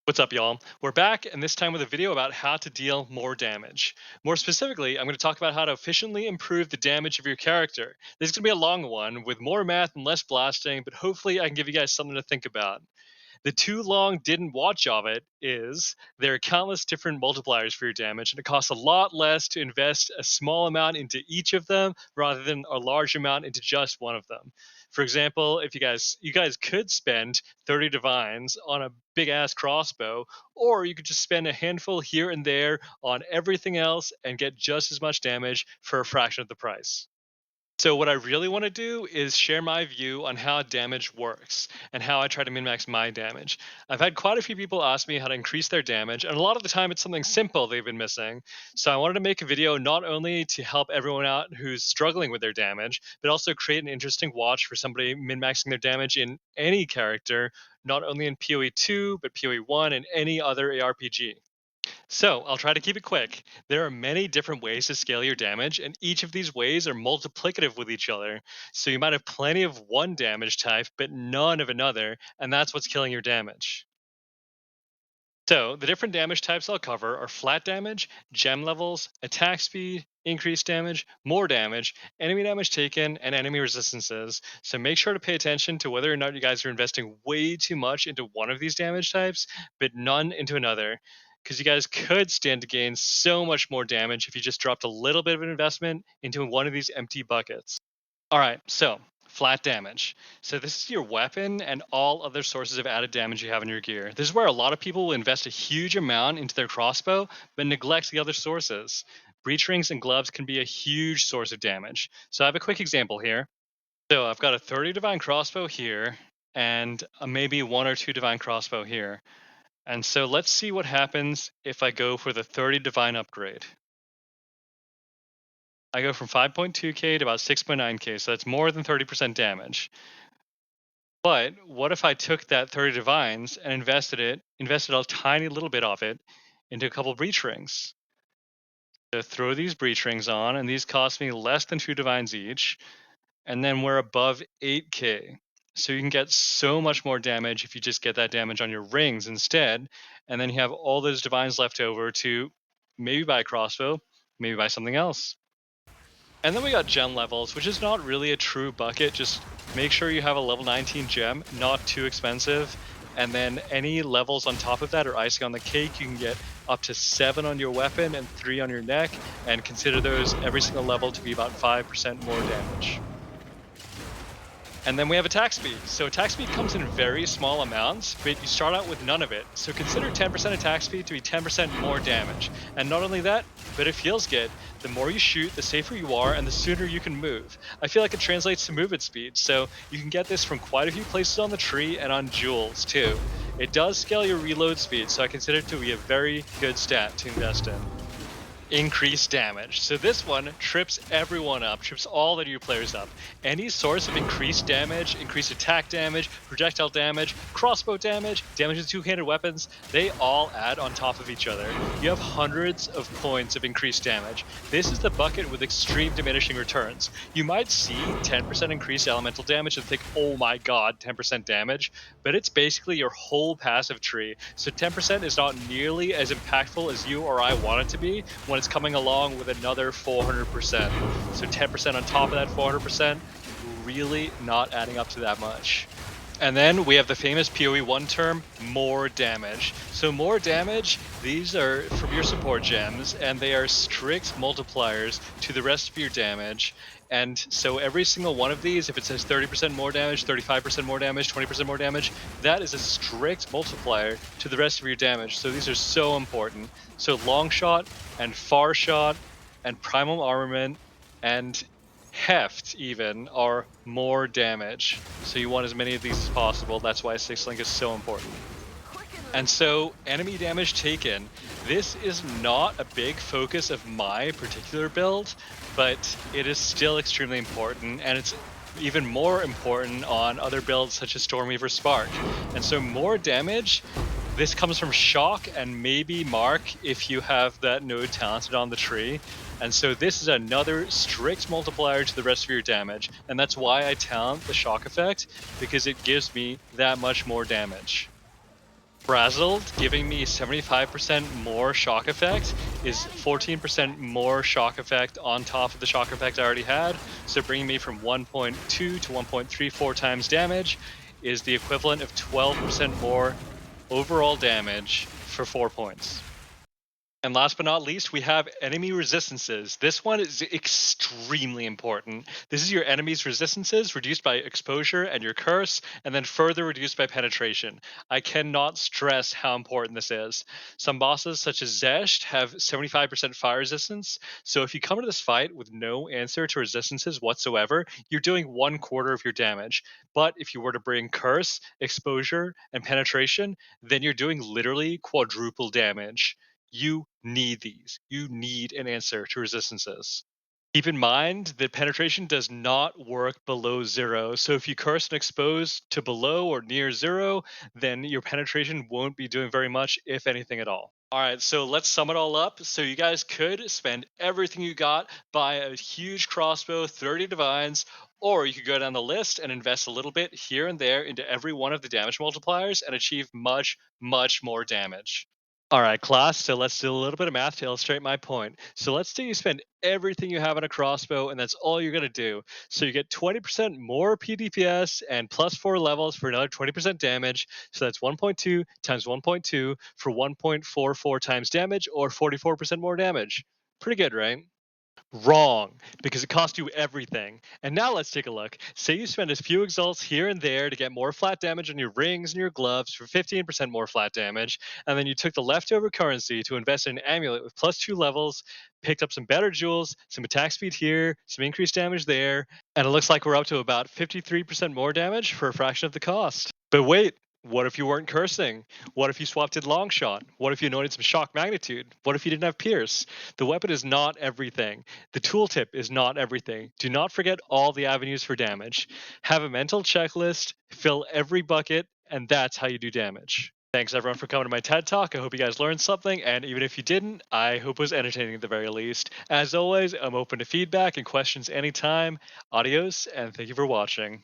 What's up, y'all? We're back, and this time with a video about how to deal more damage. More specifically, I'm going to talk about how to efficiently improve the damage of your character. This is going to be a long one with more math and less blasting, but hopefully I can give you guys something to think about. The too long didn't watch of it is there are countless different multipliers for your damage, and it costs a lot less to invest a small amount into each of them rather than a large amount into just one of them. For example, if you guys could spend 30 divines on a big ass crossbow, or you could just spend a handful here and there on everything else and get just as much damage for a fraction of the price. So what I really want to do is share my view on how damage works and how I try to min-max my damage. I've had quite a few people ask me how to increase their damage, and a lot of the time it's something simple they've been missing. So I wanted to make a video not only to help everyone out who's struggling with their damage, but also create an interesting watch for somebody min-maxing their damage in any character, not only in PoE 2, but PoE 1 and any other ARPG. So, I'll try to keep it quick. There are many different ways to scale your damage, and each of these ways are multiplicative with each other. So, you might have plenty of one damage type, but none of another, and that's what's killing your damage. So, the different damage types I'll cover are flat damage, gem levels, attack speed, increased damage, more damage, enemy damage taken, and enemy resistances. So, make sure to pay attention to whether or not you guys are investing way too much into one of these damage types, but none into another. Because you guys could stand to gain so much more damage if you just dropped a little bit of an investment into one of these empty buckets. All right, so flat damage. So this is your weapon and all other sources of added damage you have in your gear. This is where a lot of people will invest a huge amount into their crossbow, but neglect the other sources. Breach rings and gloves can be a huge source of damage. So I have a quick example here. So I've got a 30 divine crossbow here, and maybe one or two divine crossbow here. And so let's see what happens if I go for the 30 divine upgrade. I go from 5.2k to about 6.9k, so that's more than 30% damage. But what if I took that 30 divines and invested a tiny little bit of it into a couple breach rings? So throw these breach rings on, and these cost me less than 2 divines each, and then we're above 8k. So you can get so much more damage if you just get that damage on your rings instead, and then you have all those divines left over to maybe buy a crossbow, maybe buy something else. And then we got gem levels, which is not really a true bucket. Just make sure you have a level 19 gem, not too expensive. And then any levels on top of that are icing on the cake. You can get up to 7 on your weapon and 3 on your neck, and consider those every single level to be about 5% more damage. And then we have attack speed. So attack speed comes in very small amounts, but you start out with none of it. So consider 10% attack speed to be 10% more damage. And not only that, but it feels good. The more you shoot, the safer you are, and the sooner you can move. I feel like it translates to movement speed, so you can get this from quite a few places on the tree and on jewels too. It does scale your reload speed, so I consider it to be a very good stat to invest in. Increased damage. So this one trips everyone up, trips all the new players up. Any source of increased damage, increased attack damage, projectile damage, crossbow damage, damage with two-handed weapons, they all add on top of each other. You have hundreds of points of increased damage. This is the bucket with extreme diminishing returns. You might see 10% increased elemental damage and think, oh my god, 10% damage, but it's basically your whole passive tree. So 10% is not nearly as impactful as you or I want it to be when it's coming along with another 400%. So 10% on top of that 400%, really not adding up to that much. And then we have the famous PoE 1 term, more damage. So more damage, these are from your support gems, and they are strict multipliers to the rest of your damage. And so every single one of these, if it says 30% more damage, 35% more damage, 20% more damage, that is a strict multiplier to the rest of your damage. So these are so important. So long shot and far shot and primal armament and heft even are more damage. So you want as many of these as possible. That's why 6-link is so important. And so enemy damage taken. This is not a big focus of my particular build, but it is still extremely important, and it's even more important on other builds such as Stormweaver Spark. And so more damage, this comes from Shock and maybe Mark if you have that node talented on the tree. And so this is another strict multiplier to the rest of your damage. And that's why I talent the Shock effect, because it gives me that much more damage. Frazzled, giving me 75% more shock effect, is 14% more shock effect on top of the shock effect I already had. So bringing me from 1.2 to 1.34 times damage is the equivalent of 12% more overall damage for 4 points. And last but not least, we have enemy resistances. This one is extremely important. This is your enemy's resistances reduced by exposure and your curse, and then further reduced by penetration. I cannot stress how important this is. Some bosses, such as Zesht, have 75% fire resistance. So if you come into this fight with no answer to resistances whatsoever, you're doing 1/4 of your damage. But if you were to bring curse, exposure, and penetration, then you're doing literally quadruple damage. You need these. You need an answer to resistances. Keep in mind that penetration does not work below 0. So if you curse and expose to below or near 0, then your penetration won't be doing very much, if anything at all. All right, so let's sum it all up. So you guys could spend everything you got, buy a huge crossbow, 30 divines, or you could go down the list and invest a little bit here and there into every one of the damage multipliers and achieve much, much more damage. All right, class. So let's do a little bit of math to illustrate my point. So let's say you spend everything you have on a crossbow, and that's all you're going to do. So you get 20% more PDPS and plus 4 levels for another 20% damage. So that's 1.2 times 1.2 for 1.44 times damage, or 44% more damage. Pretty good, right? Wrong, because it cost you everything. And now let's take a look. Say you spend a few exalts here and there to get more flat damage on your rings and your gloves for 15% more flat damage, and then you took the leftover currency to invest in an amulet with plus 2 levels, picked up some better jewels, some attack speed here, some increased damage there, and it looks like we're up to about 53% more damage for a fraction of the cost. But wait, what if you weren't cursing? What if you swapped in long shot? What if you anointed some shock magnitude? What if you didn't have pierce? The weapon is not everything. The tooltip is not everything. Do not forget all the avenues for damage. Have a mental checklist, fill every bucket, and that's how you do damage. Thanks everyone for coming to my TED Talk. I hope you guys learned something, and even if you didn't, I hope it was entertaining at the very least. As always, I'm open to feedback and questions anytime. Adios, and thank you for watching.